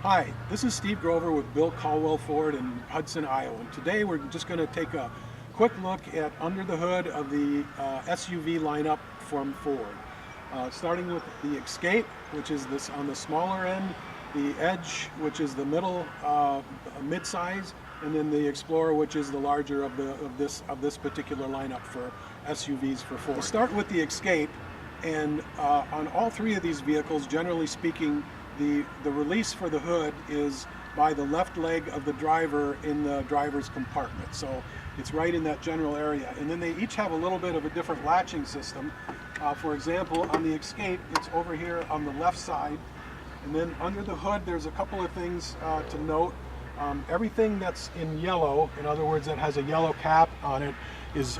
Hi, this is Steve Grover with Bill Caldwell Ford in Hudson, Iowa. And today we're just going to take a quick look at under the hood of the SUV lineup from Ford. Starting with the Escape, which is this on the smaller end, the Edge, which is the middle mid-size, and then the Explorer, which is the larger of this particular lineup for SUVs for Ford. We'll start with the Escape, and on all three of these vehicles, generally speaking, the release for the hood is by the left leg of the driver in the driver's compartment. So it's right in that general area. And then they each have a little bit of a different latching system. For example, on the Escape, it's over here on the left side. And then under the hood, there's a couple of things to note. Everything that's in yellow, in other words, that has a yellow cap on it,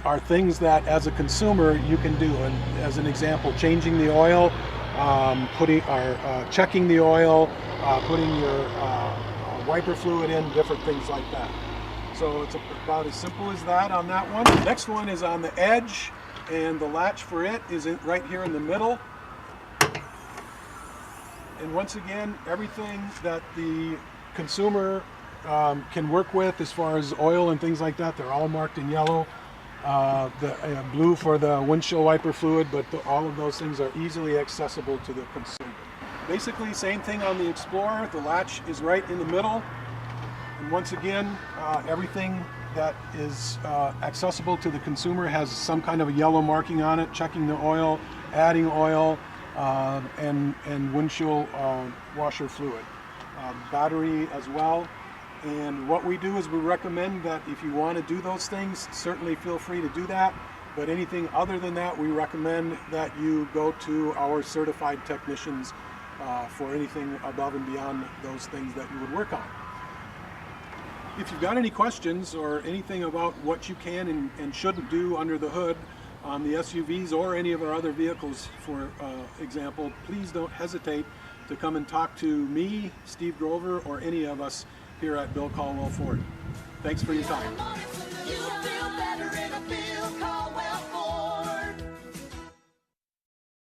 are things that as a consumer you can do. And as an example, changing the oil, checking the oil, putting your wiper fluid in, different things like that. So it's about as simple as that on that one. The next one is on the Edge, and the latch for it is right here in the middle. And once again, everything that the consumer can work with as far as oil and things like that, they're all marked in yellow. The blue for the windshield wiper fluid, but all of those things are easily accessible to the consumer. Basically, same thing on the Explorer. The latch is right in the middle. And once again, everything that is accessible to the consumer has some kind of a yellow marking on it, checking the oil, adding oil, and windshield washer fluid. Battery as well. And what we do is we recommend that if you want to do those things, certainly feel free to do that. But anything other than that, we recommend that you go to our certified technicians for anything above and beyond those things that you would work on. If you've got any questions or anything about what you can and shouldn't do under the hood on the SUVs or any of our other vehicles, for example, please don't hesitate to come and talk to me, Steve Grover, or any of us here at Bill Caldwell Ford. Thanks for your time.